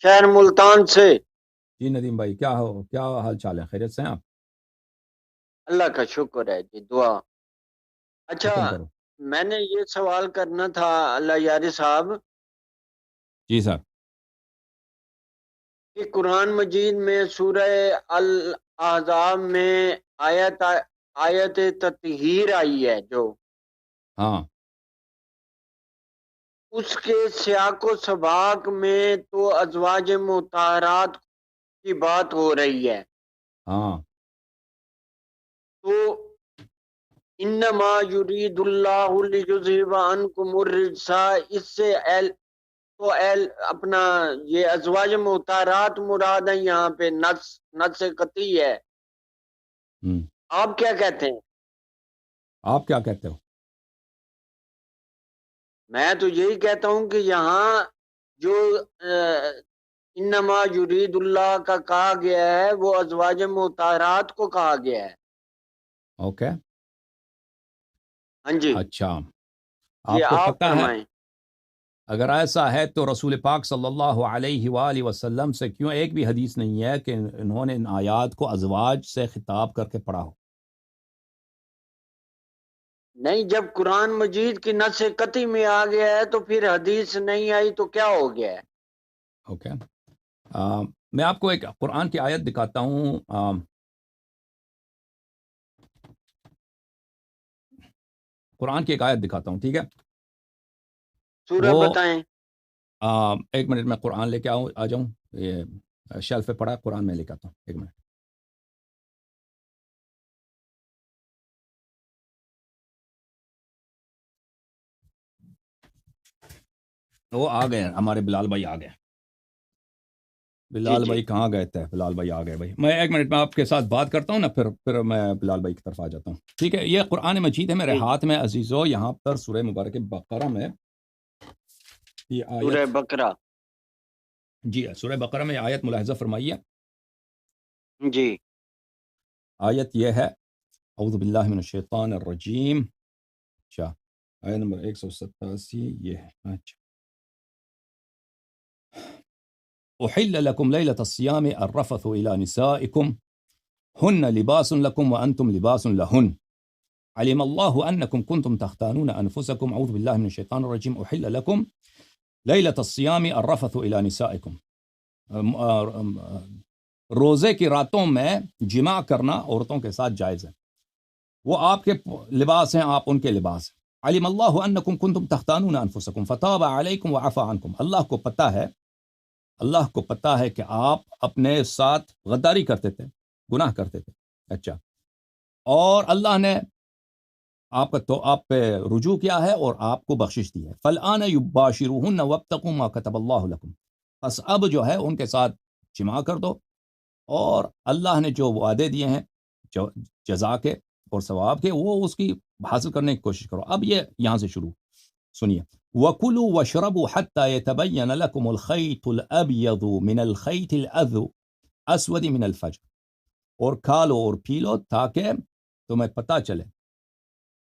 شہر ملتان سے۔ جی ندیم بھائی، کیا حال چال ہے؟ خیریت سے ہیں آپ؟ اللہ کا شکر ہے جی، دعا۔ اچھا، حکم کرو۔ میں نے یہ سوال کرنا تھا اللہ یاری صاحب جی صاحب۔ کہ قرآن مجید میں سورہ الاحزاب میں آیت تطہیر آئی ہے جو، ہاں اس کے سیاق و سباق میں تو ازواج مطہرات کی بات ہو رہی ہے، ہاں تو انما یرید اللہ لیذھب عنکم الرجس، اس سے تو اپنا یہ ازواج مطہرات مراد ہے یہاں پہ، نص قطعی ہے۔ آپ کیا کہتے ہیں؟ آپ کیا کہتے ہو؟ میں تو یہی کہتا ہوں کہ یہاں جو انما یرید اللہ کا کہا گیا ہے وہ ازواج مطہرات کو کہا گیا ہے۔ اوکے ہاں جی، اچھا، جی آپ کو آپ پتہ ہے فرمائیں۔ اگر ایسا ہے تو رسول پاک صلی اللہ علیہ وآلہ وسلم سے کیوں ایک بھی حدیث نہیں ہے کہ انہوں نے ان آیات کو ازواج سے خطاب کر کے پڑھا ہو؟ نہیں، جب قرآن مجید کی نص قطعی میں آ گیا ہے تو پھر حدیث نہیں آئی تو کیا ہو گیا ہے؟ اوکے میں آپ کو ایک قرآن کی آیت دکھاتا ہوں، قرآن کی ایک آیت دکھاتا ہوں، ٹھیک ہے؟ سورہ وہ بتائیں۔ ایک منٹ میں قرآن لے کے آ جاؤں، یہ شیلف پہ پڑا قرآن میں لے کے آتا ہوں، ایک منٹ۔ وہ آ گئے ہمارے بلال بھائی، آ گئے۔ جی بلال جی بھائی کہاں گئے تھے؟ بلال بھائی آ گئے بھائی، میں ایک منٹ میں آپ کے ساتھ بات کرتا ہوں نا، پھر میں بلال بھائی کی طرف آ جاتا ہوں، ٹھیک ہے؟ یہ قرآن مجید ہے میرے جی، ہاتھ میں عزیزو، یہاں پر سورہ مبارک بقرہ میں یہ سورہ آیت، بقرہ۔ جی سورہ بقرہ میں آیت ملاحظہ فرمائیے۔ جی آیت یہ ہے، اعوذ باللہ من الشیطان الرجیم، اچھا آیت نمبر 187 یہ ہے، اچھا احل لکم لیلۃ الصیام الرفث الی نسائکم ہن لباس لکم وانتم لباس لہن علم اللہ انکم کنتم تختانون انفسکم، اعوذ باللہ من الشیطان الرجیم، احل لکم لیلۃ الصیام الرفث الی نسائکم، روزے کی راتوں میں جماع کرنا عورتوں کے ساتھ جائز ہے، وہ آپ کے لباس ہیں، آپ ان کے لباس ہیں۔ علم اللہ انکم کنتم تختانون انفسکم فتاب علیکم وعفا عنکم، اللہ کو پتہ ہے کہ آپ اپنے ساتھ غداری کرتے تھے، گناہ کرتے تھے، اچھا، اور اللہ نے آپ پہ رجوع کیا ہے اور آپ کو بخشش دی ہے۔ فالآن یباشروہن وابتغوا ما کتب اللہ لکم، پس اب جو ہے ان کے ساتھ جماع کر دو اور اللہ نے جو وعدے دیے ہیں جزا کے اور ثواب کے، وہ اس کی حاصل کرنے کی کوشش کرو۔ اب یہ یہاں سے شروع سنیے، وَكُلُوا وَاشْرَبُوا حَتَّى يَتَبَيَّنَ لَكُمُ الْخَيْطُ الْأَبْيَضُ مِنَ الْخَيْطِ الْأَسْوَدِ مِنَ الْفَجْرِ، اور کھا لو اور پی لو تاکہ تمہیں پتہ چلے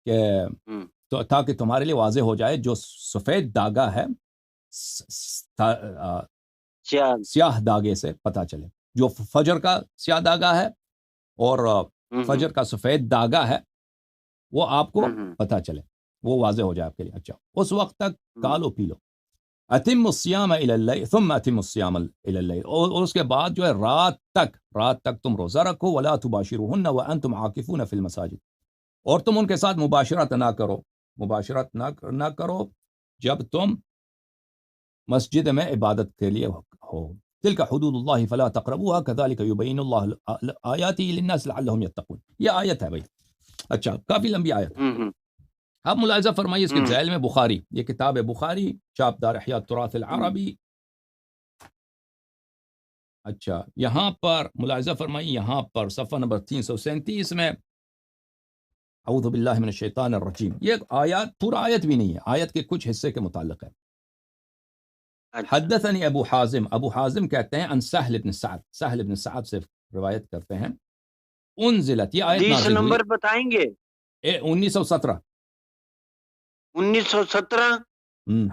کہ تاکہ تمہارے لیے واضح ہو جائے جو سفید داغا ہے سیاہ داغے سے پتہ چلے، جو فجر کا سیاہ داغا ہے اور فجر کا سفید داغا ہے وہ آپ کو پتہ چلے، وہ واضح ہو جائے آپ کے لیے، اچھا اس وقت تک کھا لو پی لو۔ اتم الصیام الی اللیل ثم اتم الصیام الی اللیل، اور اس کے بعد جو ہے رات تک تم روزہ رکھو، ولا تباشروہن وانتم عاکفون فی المساجد، اور تم ان کے ساتھ مباشرت نہ کرو جب تم مسجد میں عبادت کے لیے ہو۔ تلک حدود اللہ فلا تقربوها كذلك يبين الله آیاته للناس لعلهم يتقون، یہ آیت ہے بھائی، اچھا کافی لمبی آیت ہے۔ اب ملاحظہ فرمائیے اس کے ذیل میں بخاری، یہ کتاب ہے بخاری، چاپ دار احیاء التراث العربی، اچھا یہاں پر ملاحظہ فرمائیے، یہاں پر صفحہ نمبر 337 میں اعوذ باللہ من الشیطان الرجیم، یہ آیات پورا آیت بھی نہیں ہے، آیت کے کچھ حصے کے متعلق ہے۔ حدثنی ابو حازم کہتے ہیں ان سہل بن سعد سے روایت کرتے ہیں، انزلت، یہ آیت حدیث نازل ہوئی نمبر بتائیں گے؟ 1917، 1917،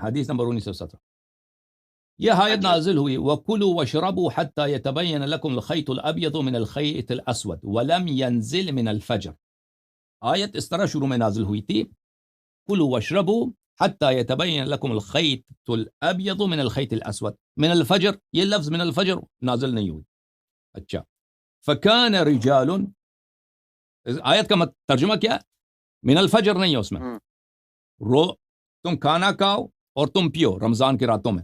حدیث نمبر 1917، یہ آیت نازل ہوئی وَكُلُوا وَاشْرَبُوا حَتَّى يَتَبَيَّنَ لَكُمُ الْخَيْطُ الْأَبْيَضُ مِنَ الْخَيْطِ الْأَسْوَدِ وَلَمْ يَنزِلْ مِنَ الْفَجْرِ. آیت اس طرح شروع میں نازل ہوئی تھی كُلُوا وَاشْرَبُوا حَتَّى يَتَبَيَّنَ لَكُمُ الْخَيْطُ الْأَبْيَضُ مِنَ الْخَيْطِ الْأَسْوَدِ من الفجر. یہ لفظ من الفجر نازل نہیں ہوئی. اچھا فَكَانَ رِجَالٌ، آیت کا ترجمہ کیا ہے؟ من الفجر نہیں ہے اس میں. تم کھانا کھاؤ اور تم پیو رمضان کی راتوں میں،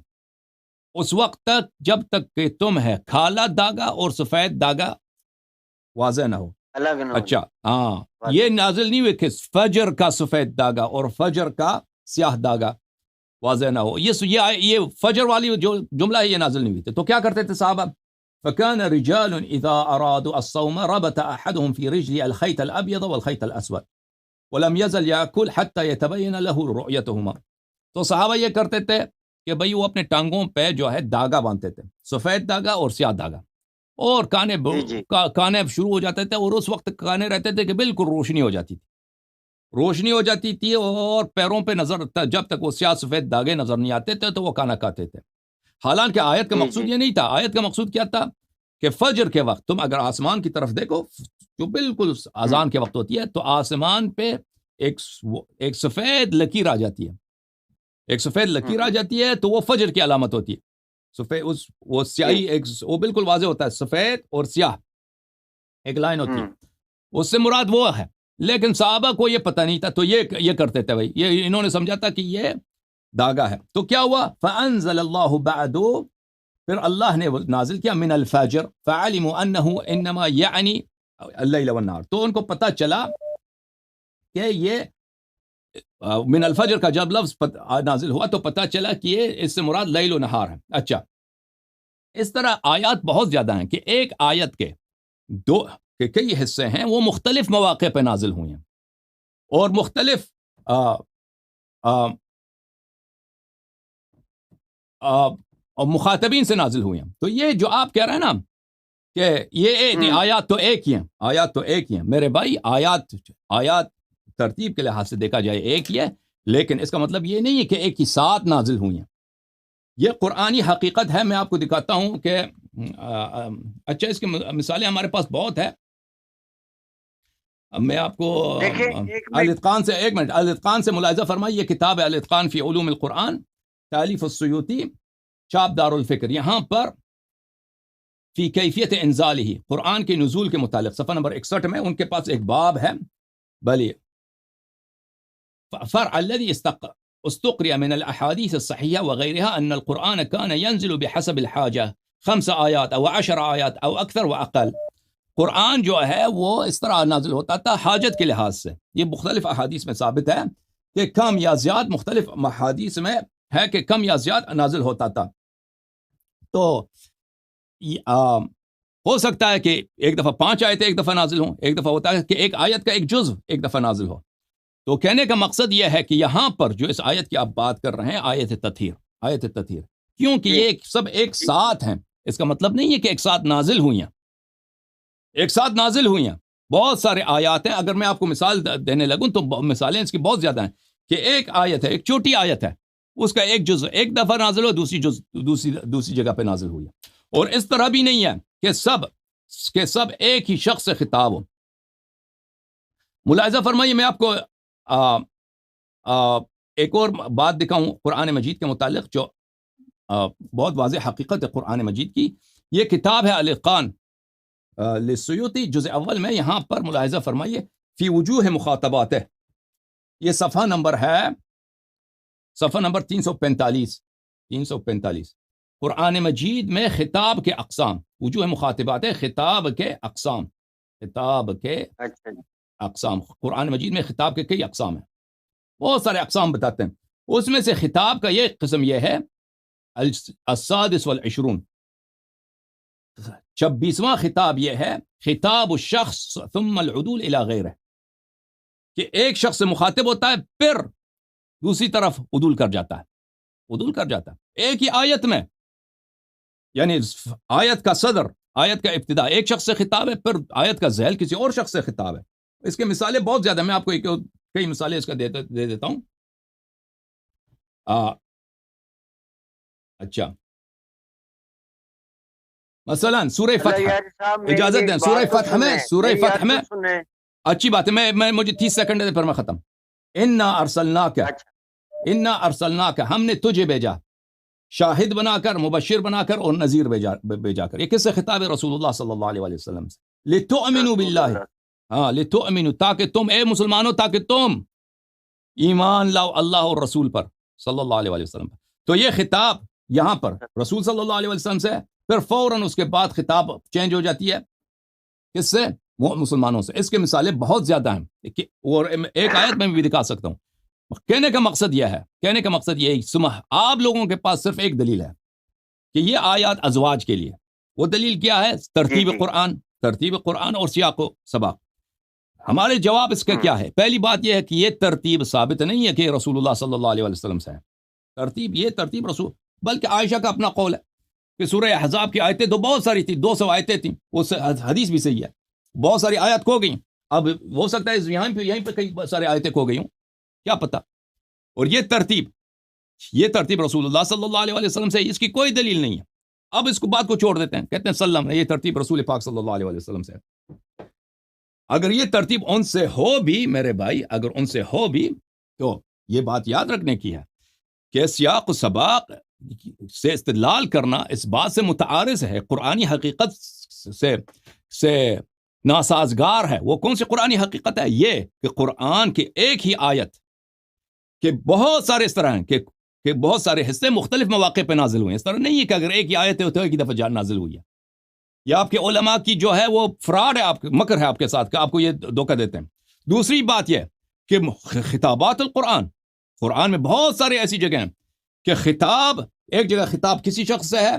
اس وقت تک جب تک کہ تم ہے کالا داغا اور سفید داغا واضح نہ ہو، الگ نہ ہو. اچھا ہاں، یہ نازل نہیں ہوئے کہ فجر کا سفید داغا اور فجر کا سیاہ داغا واضح نہ ہو. یہ فجر والی جو جملہ ہے یہ نازل نہیں ہوئی تھی. تو کیا کرتے تھے صحابہ؟ فكان رجال اذا ارادوا الصوم ربط احدهم في رجله الخيط الابيض والخيط الاسود ولم يزل ياكل حتى يتبين له رؤيتهما. تو صحابہ یہ کرتے تھے کہ بھئی وہ اپنے ٹانگوں پہ جو ہے داغا باندھتے تھے، سفید داغا اور سیاہ داغا، اور کانے شروع ہو جاتے تھے، اور اس وقت کانے رہتے تھے کہ بالکل روشنی ہو جاتی تھی اور پیروں پہ نظر جب تک وہ سیاہ سفید داغے نظر نہیں آتے تھے تو وہ کھانا کھاتے تھے. حالانکہ آیت کا مقصود یہ نہیں تھا. آیت کا مقصود کیا تھا کہ فجر کے وقت تم اگر آسمان کی طرف دیکھو جو بالکل اذان کے وقت ہوتی ہے تو آسمان پہ ایک سفید لکیر آ جاتی ہے، ایک سفید لکیر آ جاتی ہے تو وہ فجر کی علامت ہوتی ہے. سفید وہ سیاہی وہ بالکل واضح ہوتا ہے، سفید اور سیاہ ایک لائن ہوتی ہے، اس سے مراد وہ ہے. لیکن صحابہ کو یہ پتہ نہیں تھا تو یہ کرتے تھے بھائی، یہ انہوں نے سمجھا تھا کہ یہ داغا ہے. تو کیا ہوا؟ فانزل اللہ بعد، پھر اللہ نے نازل کیا من الفجر فعلموا انه انما یعنی اللیل والنہار. تو ان کو پتہ چلا کہ یہ من الفجر کا جب لفظ نازل ہوا تو پتہ چلا کہ یہ اس سے مراد لیل و نہار ہے. اچھا، اس طرح آیات بہت زیادہ ہیں کہ ایک آیت کے کئی حصے ہیں وہ مختلف مواقع پہ نازل ہوئے ہیں اور مختلف مخاطبین سے نازل ہوئے ہیں. تو یہ جو آپ کہہ رہے ہیں نا کہ یہ آیات تو ایک ہی ہیں، میرے بھائی آیات ترتیب کے لحاظ سے دیکھا جائے ایک ہی ہے، لیکن اس کا مطلب یہ نہیں ہے کہ ایک ہی ساتھ نازل ہوئی ہیں. یہ قرآنی حقیقت ہے. میں آپ کو دکھاتا ہوں کہ اچھا اس کی مثالیں ہمارے پاس بہت ہے. میں آپ کو الاتقان سے الاتقان سے ملاحظہ فرمائیے. یہ کتاب ہے الاتقان فی علوم القرآن، تالیف السیوطی، چاپ دار الفکر. یہاں پر فی کیفیت انزالہ، قرآن کے نزول کے متعلق صفحہ نمبر 61 میں ان کے پاس ایک باب ہے. بلی فرع الذي استقرئ من الاحاديث الصحيحه وغيرها ان القرآن كان ينزل بحسب الحاجه 5 آیات او 10 آیات او اکثر و اقل. قرآن جو ہے وہ اس طرح نازل ہوتا تھا حاجت کے لحاظ سے. یہ مختلف احادیث میں ثابت ہے کہ کم یا زیاد، مختلف احادیث میں ہے کہ کم یا زیاد نازل ہوتا تھا. تو ہو سکتا ہے کہ ایک دفعہ 5 آیتیں ایک دفعہ نازل ہوں، ایک دفعہ ہوتا ہے کہ ایک آیت کا ایک جزو ایک دفعہ نازل ہو. تو کہنے کا مقصد یہ ہے کہ یہاں پر جو اس آیت کی آپ بات کر رہے ہیں آیت تطہیر، کیونکہ یہ سب ایک ساتھ ہیں. اس کا مطلب نہیں ہے کہ ایک ساتھ نازل ہوئی ہیں، بہت سارے آیات ہیں. اگر میں آپ کو مثال دینے لگوں تو مثالیں اس کی بہت زیادہ ہیں کہ ایک آیت ہے، ایک چھوٹی آیت ہے، اس کا ایک جزء ایک دفعہ نازل ہو، دوسری جگہ پہ نازل ہوئی ہے. اور اس طرح بھی نہیں ہے کہ سب ایک ہی شخص سے خطاب ہو. ملاحظہ فرمائیے، میں آپ کو ایک اور بات دکھاؤں قرآن مجید کے متعلق جو بہت واضح حقیقت ہے قرآن مجید کی. یہ کتاب ہے الاتقان للسیوطی، جزء اول میں. یہاں پر ملاحظہ فرمائیے فی وجوہ مخاطبات، یہ صفحہ نمبر ہے 345. قرآن مجید میں خطاب کے اقسام، وجوہ مخاطبات ہے، خطاب کے اقسام. قرآن مجید میں خطاب کے کئی اقسام ہیں، بہت سارے اقسام بتاتے ہیں. اس میں سے خطاب کا یہ قسم یہ ہے السادس والعشرون، 26واں خطاب یہ ہے خطاب الشخص ثم العدول الى غیرہ، کہ ایک شخص سے مخاطب ہوتا ہے پھر دوسری طرف عدول کر جاتا ہے ایک ہی آیت میں. یعنی آیت کا صدر، آیت کا ابتدا ایک شخص سے خطاب ہے، پھر آیت کا ذیل کسی اور شخص سے خطاب ہے. اس کے مثالیں بہت زیادہ، میں آپ کو کئی مثالیں اس کا دے دیتا ہوں. اچھا، مثلا سورہ اللہ فتح، یاری صاحب میری اجازت ایک دیں، سورہ بات تو فتح میں، سنیں، سورہ میری فتح بات میں تو سنیں. اچھی بات ہے، میں مجھے 30 سیکنڈ دے، پھر میں ختم. انا ارسلناک، اچھا انا ارسلناک، ہم نے تجھے بھیجا شاہد بنا کر، مبشر بنا کر اور نذیر بھیجا کر. یہ کس سے خطاب ہے؟ رسول اللہ صلی اللہ علیہ وسلم سے. لتؤمنوا رسول باللہ، اللہ. ہاں لتؤمنوا، تاکہ تم اے مسلمانوں، تاکہ تم ایمان لاؤ اللہ اور رسول پر صلی اللہ علیہ وسلم پر. تو یہ خطاب یہاں پر رسول صلی اللہ علیہ وسلم سے، پھر فوراً اس کے بعد خطاب چینج ہو جاتی ہے کس سے؟ مسلمانوں سے. اس کے مثالیں بہت زیادہ ہیں، اور ایک آیت میں بھی دکھا سکتا ہوں. کہنے کا مقصد یہ ہے، کہنے کا مقصد یہ ہے، آپ لوگوں کے پاس صرف ایک دلیل ہے کہ یہ آیات ازواج کے لیے. وہ دلیل کیا ہے؟ ترتیب قرآن، ترتیب قرآن اور سیاق و سباق. ہمارے جواب اس کا کیا ہے؟ پہلی بات یہ ہے کہ یہ ترتیب ثابت نہیں ہے کہ رسول اللہ صلی اللہ علیہ وسلم سے ہے. ترتیب، یہ ترتیب رسول، بلکہ عائشہ کا اپنا قول ہے کہ سورہ احزاب کی آیتیں تو بہت ساری تھیں، 200 آیتیں تھیں، وہ حدیث بھی صحیح ہے. بہت ساری آیات کھو گئیں، اب ہو سکتا ہے یہیں پہ کئی سارے آیتیں کھو گئی ہوں، کیا پتہ. اور یہ ترتیب رسول اللہ صلی اللہ علیہ وسلم سے، اس کی کوئی دلیل نہیں ہے. اب اس کو بات کو چھوڑ دیتے ہیں، کہتے ہیں سلم، یہ ترتیب رسول پاک صلی اللہ علیہ وسلم سے. اگر یہ ترتیب ان سے ہو بھی میرے بھائی، اگر ان سے ہو بھی، تو یہ بات یاد رکھنے کی ہے کہ سیاق و سباق سے استدلال کرنا اس بات سے متعارض ہے، قرآنی حقیقت سے ناسازگار ہے. وہ کون سی قرآنی حقیقت ہے؟ یہ کہ قرآن کی ایک ہی آیت کہ بہت سارے اس طرح ہیں کہ بہت سارے حصے مختلف مواقع پہ نازل ہوئے ہیں. اس طرح نہیں ہے کہ اگر ایک ہی آیت ہے تو ایک ہی دفعہ نازل ہوئی ہے. یا آپ کے علماء کی جو ہے وہ فراڈ ہے، آپ مکر ہے آپ کے ساتھ، کہ آپ کو یہ دھوکہ دیتے ہیں. دوسری بات یہ کہ خطابات القرآن، قرآن میں بہت سارے ایسی جگہ ہیں کہ خطاب، ایک جگہ خطاب کسی شخص سے ہے،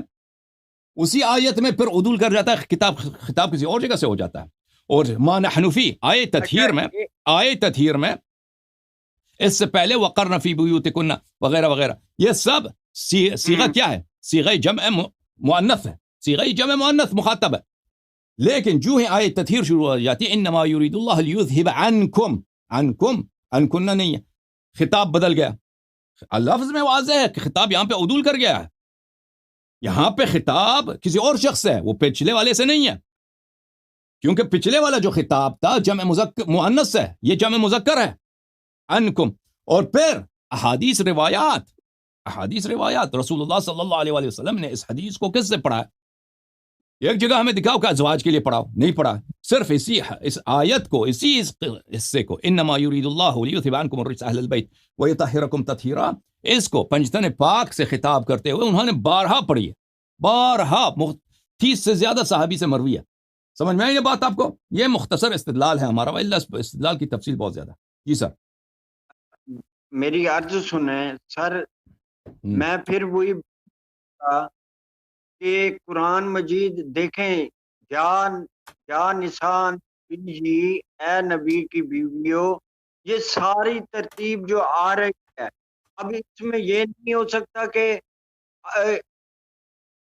اسی آیت میں پھر عدول کر جاتا ہے، خطاب کسی اور جگہ سے ہو جاتا ہے. اور ما نحن فی آیے تطہیر میں اس سے پہلے وقرن فی بیوتکن وغیرہ وغیرہ، یہ سب صیغہ کیا ہے؟ صیغہ جمع مؤنث ہے، صیغہ جمع مؤنث مخاطب ہے. لیکن جو ہی آیت تطہیر شروع ہو جاتی ہے، انما یرید اللہ لیذھب عنکم نہیں ہے، خطاب بدل گیا. لفظ میں واضح ہے کہ خطاب یہاں پہ عدول کر گیا ہے. یہاں پہ خطاب کسی اور شخص سے ہے، وہ پچھلے والے سے نہیں ہے، کیونکہ پچھلے والا جو خطاب تھا جمع مؤنث ہے، یہ جمع مذکر ہے، عنکم. اور پھر احادیث روایات رسول اللہ صلی اللہ علیہ وسلم نے اس حدیث کو کس سے پڑھا ہے؟ ایک جگہ ہمیں دکھاؤ کہ ازواج کے لیے پڑھاؤ، نہیں پڑھا. صرف اس آیت کو، اسی حصے کو، انما یرید اللہ لیذھب عنکم الرجس اہل البیت ویطہرکم تطہیرا، اس کو پنجتن پاک سے خطاب کرتے ہوئے انہوں نے بارہا پڑھی ہے، بارہا، 30 سے زیادہ صحابی سے مروی ہے. سمجھ میں آئی یہ بات آپ کو؟ یہ مختصر استدلال ہے ہمارا، والا استدلال کی تفصیل بہت زیادہ. جی سر. میری عرض سنیں سر، میں پھر وہی کہ قرآن مجید دیکھیں، یا نسان جی، اے نبی کی بیویوں، یہ ساری ترتیب جو آ رہی ہے، اب اس میں یہ نہیں ہو سکتا کہ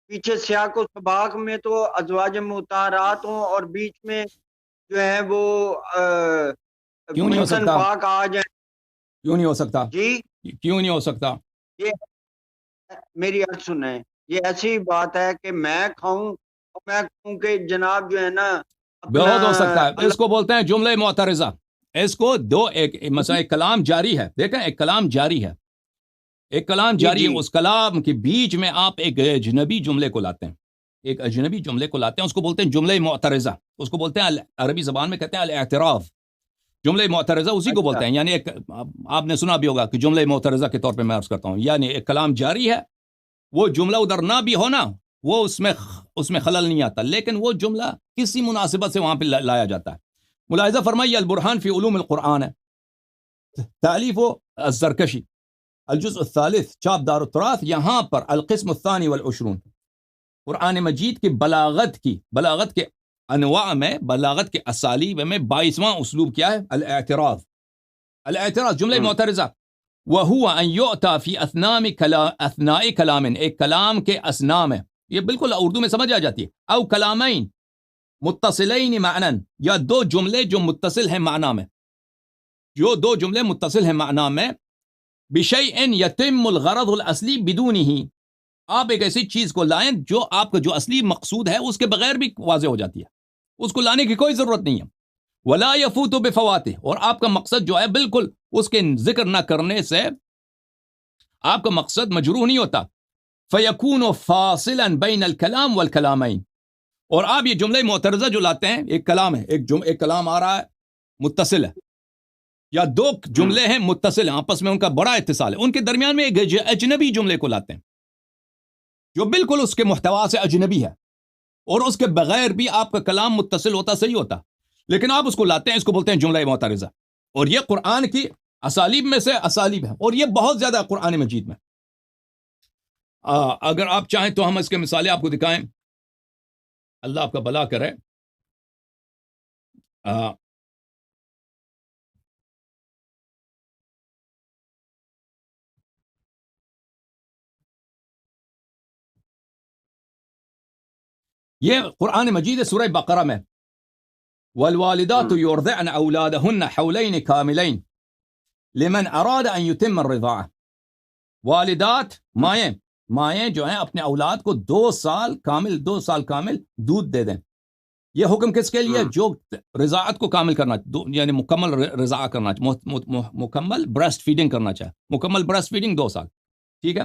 پیچھے سیاق و سباق میں تو ازواج مطہرات ہوں اور بیچ میں جو ہے وہ کیوں نہیں ہو سکتا؟ پاک آ جائیں. کیوں نہیں ہو سکتا؟ جی کیوں نہیں ہو سکتا؟ یہ میری عرض سنیں، یہ ایسی بات ہے کہ میں کھاؤں اور میں کہوں کہ جناب جو ہے نا، بہت ہو سکتا ہے. اس کو بولتے ہیں جملہ معترضہ. اس کو مثلا ایک کلام جاری ہے، دیکھیں ایک کلام جاری ہے، ایک کلام جاری ہے، اس کلام کے بیچ میں آپ ایک اجنبی جملے کو لاتے ہیں، ایک اجنبی جملے کو لاتے ہیں، اس کو بولتے ہیں جملہ معترضہ. اس کو بولتے ہیں عربی زبان میں کہتے ہیں الاعتراض. جملہ معترضہ اسی کو بولتے ہیں. یعنی ایک، آپ نے سنا بھی ہوگا کہ جملہ معترضہ کے طور پہ میں عرض کرتا ہوں، یعنی ایک کلام جاری ہے، وہ جملہ ادھر نہ بھی ہونا، وہ اس میں خلل نہیں آتا، لیکن وہ جملہ کسی مناسبت سے وہاں پہ لایا جاتا ہے. ملاحظہ فرمائیے، البرہان فی علوم القرآن ہے، تالیف و الزرکشی، الجزء الثالث، چاپ دار التراث. یہاں پر القسم الثانی والعشرون، قرآن مجید کی بلاغت کے انواع میں، بلاغت کے اسالیب میں 22واں اسلوب کیا ہے؟ الاعتراض، جملہ معترضہ. وَهُوَ أَن يُؤْتَى فِي أَثْنَاءِ كَلَامٍ، ایک کلام کے اثناء میں، یہ بالکل اردو میں سمجھ آ جاتی ہے. او کلامین متصلین معنی، یا دو جملے جو متصل ہیں معنی میں، بشیء یتم الغرض الاصلی بدونہ، آپ ایک ایسی چیز کو لائیں جو آپ کا جو اصلی مقصود ہے اس کے بغیر بھی واضح ہو جاتی ہے، اس کو لانے کی کوئی ضرورت نہیں ہے. ولا یفوت بفواته، اور آپ کا مقصد جو ہے بالکل اس کے ذکر نہ کرنے سے آپ کا مقصد مجروح نہیں ہوتا. فیکون فاصلا بین الکلام والکلامین، اور آپ یہ جملہ معترضہ جو لاتے ہیں، ایک کلام ہے، ایک کلام آ رہا ہے متصل ہے، یا دو جملے ہیں متصل ہیں، آپس میں ان کا بڑا اتصال ہے، ان کے درمیان میں ایک اجنبی جملے کو لاتے ہیں جو بالکل اس کے محتوا سے اجنبی ہے، اور اس کے بغیر بھی آپ کا کلام متصل ہوتا، صحیح ہوتا، لیکن آپ اس کو لاتے ہیں، اس کو بولتے ہیں جملہ معترضہ. اور یہ قرآن کی اسالیب میں سے اسالیب ہے، اور یہ بہت زیادہ ہے قرآن مجید میں. اگر آپ چاہیں تو ہم اس کے مثالیں آپ کو دکھائیں. اللہ آپ کا بھلا کرے. یہ قرآن مجید ہے، سورہ بقرہ میں والوالدات يرضعن اولادهن حولين كاملين لمن اراد ان يتم الرضاعه. والدات مائیں جو ہیں اپنے اولاد کو 2 سال کامل دودھ دے دیں. یہ حکم کس کے لیے؟ جو رضاعت کو کامل کرنا، یعنی مکمل رضاع کرنا، مکمل بریسٹ فیڈنگ کرنا چاہے، مکمل بریسٹ فیڈنگ 2 سال، ٹھیک ہے.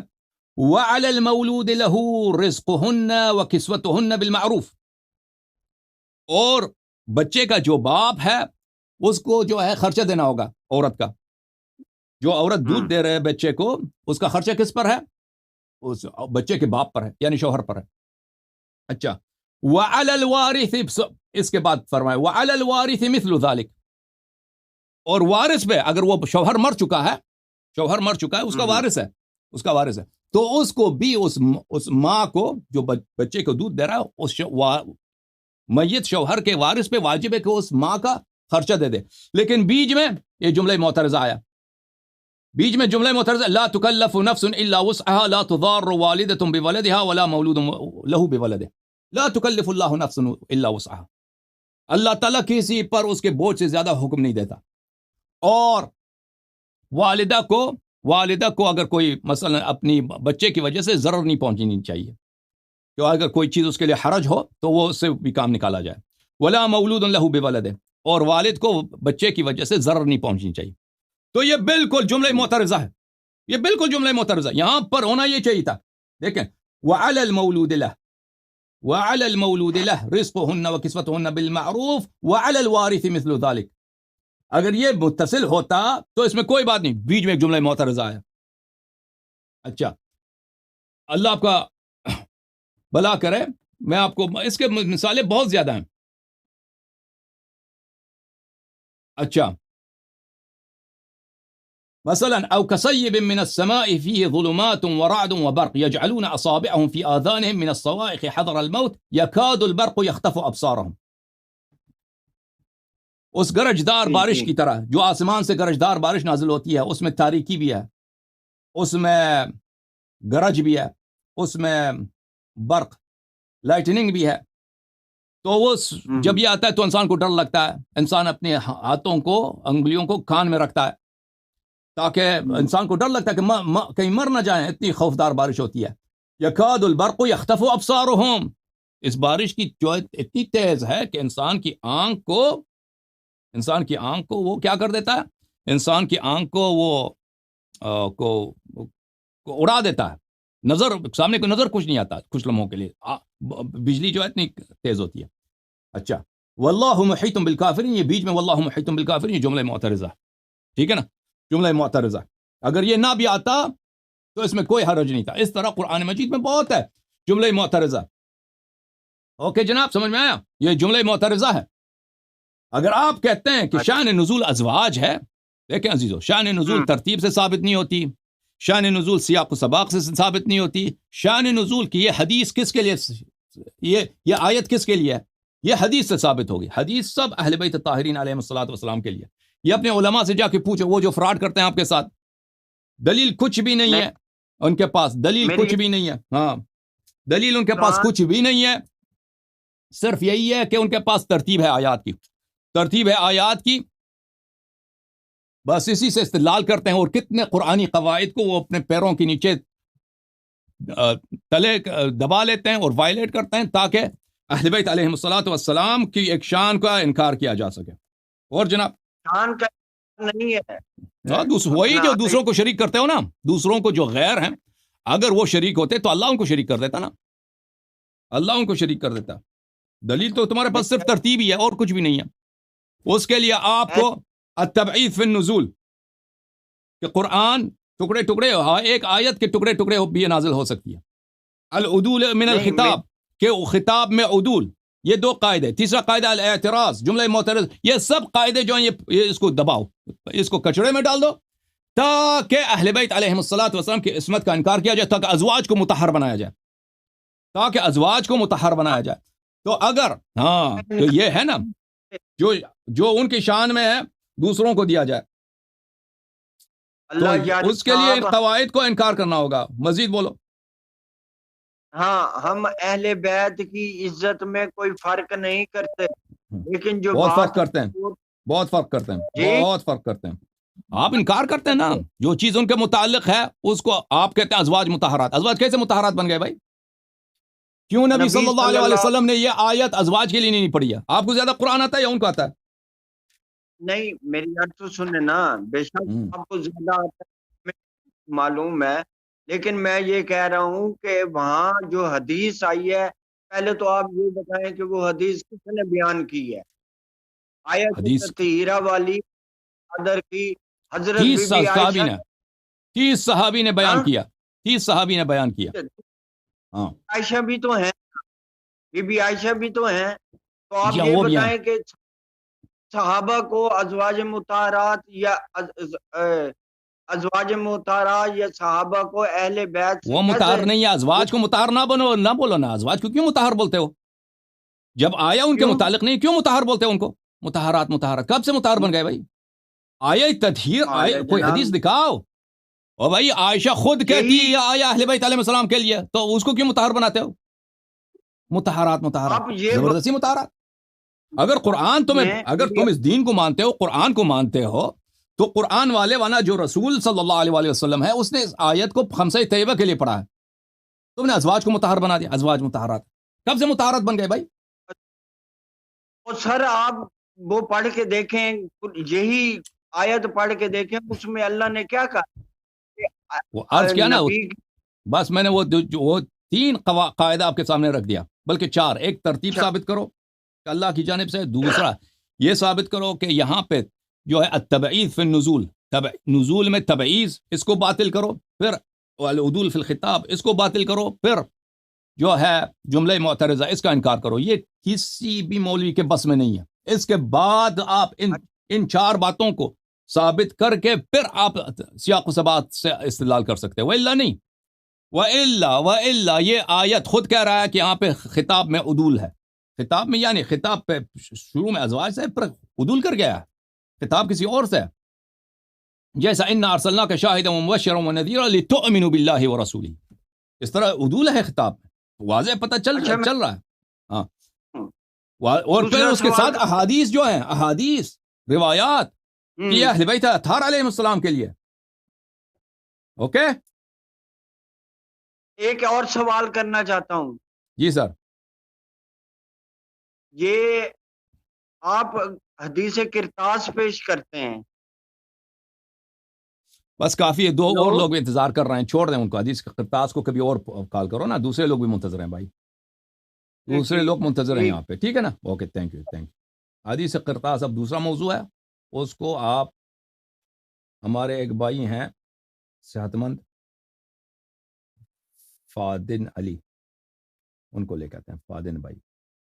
وعلى المولود له رزقهن وكسوتهن بالمعروف، اور بچے کا جو باپ ہے اس کو جو ہے خرچہ دینا ہوگا. عورت کا، جو عورت دودھ دے رہے بچے کو، اس کا خرچہ کس پر ہے؟ اس بچے کے باپ پر ہے، یعنی شوہر پر ہے. اچھا، وعلى الوارث، اس کے بعد فرمائے وعلى الوارث مثل ذلك، اور وارث پہ اگر وہ شوہر مر چکا ہے، اس کا وارث ہے تو اس کو بھی اس ماں کو جو بچے کو دودھ دے رہا ہے، اس میت شوہر کے وارث پہ واجب ہے کہ اس ماں کا خرچہ دے دے. لیکن بیچ میں یہ جملہ معترضہ آیا، بیچ میں جملہ معترضہ، لا تکلف نفس الا وسعها لا تضار والدة بولدها ولا مولود له بولده. لا تکلف اللہ نفس الا وسعها، اللہ تعالیٰ کسی پر اس کے بوجھ سے زیادہ حکم نہیں دیتا. اور والدہ کو اگر کوئی مثلا اپنی بچے کی وجہ سے ضرر نہیں پہنچنی چاہیے، کہ اگر کوئی چیز اس کے لیے حرج ہو تو وہ اس سے بھی کام نکالا جائے. ولا مولود له بولده، اور والد کو بچے کی وجہ سے ضرر نہیں پہنچنی چاہیے. تو یہ بالکل جملہ معترضہ ہے، یہ بالکل جملہ معترضہ. یہاں پر ہونا یہ چاہیے تھا، دیکھیں وعلى المولود له رزقهن وكسوتهن بالمعروف وعلى الوارث مثل ذلك. اگر یہ متصل ہوتا تو اس میں کوئی بات نہیں، بیچ میں ایک جملہ معترضہ آیا. اچھا، اللہ آپ کا بھلا کرے. میں آپ کو اس کے مثالیں بہت زیادہ ہیں. اچھا، مثلا او كصيب من السماء فيه ظلمات ورعد وبرق يجعلون اصابعهم في آذانهم من الصواعق حذر الموت يكاد البرق يخطف ابصارهم. اس گرجدار بارش کی طرح جو آسمان سے گرجدار بارش نازل ہوتی ہے، اس میں تاریکی بھی ہے، اس میں گرج بھی ہے، اس میں برق لائٹننگ بھی ہے. تو وہ جب یہ آتا ہے تو انسان کو ڈر لگتا ہے، انسان اپنے ہاتھوں کو، انگلیوں کو کان میں رکھتا ہے، تاکہ انسان کو ڈر لگتا ہے کہ کہیں مر نہ جائیں، اتنی خوفدار بارش ہوتی ہے. یکاد البرق یخطف ابصارهم، اس بارش کی جو اتنی تیز ہے کہ انسان کی آنکھ کو وہ کیا کر دیتا ہے، انسان کی آنکھ کو وہ کو اڑا دیتا ہے. نظر سامنے کو نظر کچھ نہیں آتا کچھ لمحوں کے لیے، بجلی جو ہے اتنی تیز ہوتی ہے. اچھا، واللہ محیط بالکافرین، یہ بیچ میں واللہ محیط بالکافرین، یہ جملہ معترضہ، ٹھیک ہے نا، جملہ معترضہ. اگر یہ نہ بھی آتا تو اس میں کوئی حرج نہیں تھا. اس طرح قرآن مجید میں بہت ہے جملہ معترضہ. اوکے جناب، سمجھ میں آیا؟ یہ جملہ معترضہ ہے. اگر آپ کہتے ہیں کہ شان نزول ازواج ہے، دیکھیں عزیزو، شان نزول ترتیب سے ثابت نہیں ہوتی، شان نزول سیاق و سباق سے ثابت نہیں ہوتی. شان نزول کی یہ حدیث کس کے لیے، یہ آیت کس کے لیے ہے؟ یہ حدیث سے ثابت ہوگی. حدیث سب اہل بیت الطاہرین علیہ الصلوۃ والسلام کے لیے. یہ اپنے علماء سے جا کے پوچھو، وہ جو فراڈ کرتے ہیں آپ کے ساتھ، دلیل کچھ بھی نہیں ہے ان کے پاس، دلیل کچھ بھی نہیں ہے. ہاں، دلیل ان کے پاس کچھ بھی نہیں ہے، صرف یہی ہے کہ ان کے پاس ترتیب ہے آیات کی، بس اسی سے استدلال کرتے ہیں. اور کتنے قرآنی قواعد کو وہ اپنے پیروں کے نیچے تلے دبا لیتے ہیں اور وائلیٹ کرتے ہیں تاکہ اہل بیت علیہم الصلوۃ والسلام کی ایک شان کا انکار کیا جا سکے. اور جناب شان کا نہیں ہے وہی جو دوسروں کو شریک کرتے ہو نا، دوسروں کو جو غیر ہیں اگر وہ شریک ہوتے تو اللہ ان کو شریک کر دیتا نا، اللہ ان کو شریک کر دیتا. دلیل تو تمہارے پاس صرف ترتیب ہی ہے اور کچھ بھی نہیں ہے. اس کے لیے آپ کو التبعیض فی النزول کہ قرآن ٹکڑے ٹکڑے ایک آیت کے ٹکڑے ٹکڑے بھی نازل ہو سکتی ہے. العدول من الخطاب کہ خطاب میں عدول، یہ دو قاعدے. تیسرا قاعدہ الاعتراض، جملہ معترض. یہ سب قاعدے جو ہیں یہ اس کو دباؤ، اس کو کچڑے میں ڈال دو تاکہ اہل بیت علیہم الصلوۃ والسلام کی عصمت کا انکار کیا جائے، تاکہ ازواج کو مطہر بنایا جائے، تاکہ ازواج کو مطہر بنایا جائے. تو اگر تو یہ ہے نا جو ان کی شان میں ہے دوسروں کو دیا جائے، تو اس کے لیے ان قواعد کو انکار کرنا ہوگا. مزید بولو. ہاں، ہم اہل بیت کی عزت میں کوئی فرق نہیں کرتے، لیکن جو بہت فرق کرتے ہیں، بہت فرق کرتے ہیں، بہت فرق کرتے ہیں. آپ انکار کرتے ہیں نا جو چیز ان کے متعلق ہے اس کو آپ کہتے ہیں ازواج مطہرات. ازواج کیسے مطہرات بن گئے بھائی؟ کیوں نبی صلی اللہ علیہ وسلم نے یہ آیت ازواج کے لیے نہیں پڑھی ہے؟ آپ کو زیادہ قرآن آتا ہے یا ان کو آتا ہے؟ نہیں، میری بات تو سنیں نا. بے شک آپ کو زیادہ آتا ہے معلوم ہے، لیکن میں یہ کہہ رہا ہوں کہ وہاں جو حدیث آئی ہے، پہلے تو آپ یہ بتائیں کہ وہ حدیث کس نے بیان کی ہے. آیت تطہیرہ والی قدر کی حضرت 30 صحابی نے بیان کیا، 30 صحابی نے بیان کیا. ہاں، عائشہ بھی تو ہیں، بی بی عائشہ بھی تو ہیں. تو آپ یہ بتائیں کہ صحابہ کو ازواج مطہرات یا ازواج مطہرات یا صحابہ کو اہل بیت وہ مطہر نہیں ہے. ازواج کو مطہر نہ بولو نا. ازواج کو کیوں مطہر بولتے ہو؟ جب آیا ان کے متعلق نہیں، کیوں مطہر بولتے ہو ان کو؟ مطہرات مطہرات کب سے مطہر بن گئے بھائی؟ آیا تطہیر کوئی حدیث دکھاؤ. اور بھائی عائشہ خود کہتی ہے آیا اہل بیت علیہ السلام کے لیے، تو اس کو کیوں مطہر بناتے ہو؟ مطہرات زبردستی مطہرات. اگر قرآن اگر تم اس دین کو مانتے ہو، قرآن کو مانتے ہو، تو قرآن والے وانا جو رسول صلی اللہ علیہ وسلم ہے اس نے اس آیت کو خمسہ طیبہ کے لیے پڑھا ہے. تم نے ازواج کو مطہر بنا دیا. ازواج مطہرات کب سے مطہرات بن گئے بھائی؟ سر آپ وہ پڑھ کے دیکھیں، یہی آیت پڑھ کے دیکھیں، اس میں اللہ نے کیا کہا؟ وہ عرض کیا نا، بس میں نے وہ 3 قاعدہ آپ کے سامنے رکھ دیا، بلکہ 4. ایک ترتیب ثابت کرو کہ اللہ کی جانب سے. دوسرا یہ ثابت کرو کہ یہاں پہ جو ہے التبعیض فی النزول، نزول میں تبعیض، اس کو باطل کرو. پھر العدول فی الخطاب، اس کو باطل کرو. پھر جو ہے جملہ معترضہ، اس کا انکار کرو. یہ کسی بھی مولوی کے بس میں نہیں ہے. اس کے بعد آپ ان 4 باتوں کو ثابت کر کے پھر آپ سیاق و سبات سے استدلال کر سکتے ہیں. وَإِلَّا نہیں، وَإِلَّا یہ آیت خود کہہ رہا ہے کہ یہاں پہ خطاب میں عدول ہے. خطاب میں یعنی خطاب پہ شروع میں ازواج سے پھر عدول کر گیا ہے، خطاب کسی اور سے. جیسا اِنَّا أَرْسَلْنَاكَ شَاهِدًا وَمُبَشِّرًا وَنَذِيرًا لِتُؤْمِنُوا بِاللَّهِ وَرَسُولِهِ. اس طرح عدول ہے خطاب میں، واضح پتہ چل رہا ہے. ہاں، اور پھر اس کے ساتھ احادیث جو ہیں، احادیث روایات کہ اہل بیت اطہار علیہ السلام کے لیے. اوکے، ایک اور سوال کرنا چاہتا ہوں. جی سر. یہ آپ حدیث کرتاس پیش کرتے ہیں، بس کافی ہے. 2 اور لوگ انتظار کر رہے ہیں، چھوڑ دیں ان کو. حدیث کرتاس کو کبھی اور کال کرو نا، دوسرے لوگ بھی منتظر ہیں بھائی، دوسرے لوگ منتظر ہیں یہاں پہ. ٹھیک ہے نا؟ Okay, thank you. حدیث کرتاس اب دوسرا موضوع ہے، اس کو آپ ہمارے ایک بھائی ہیں صحت مند فادن علی، ان کو لے کے آتے ہیں. فادن بھائی.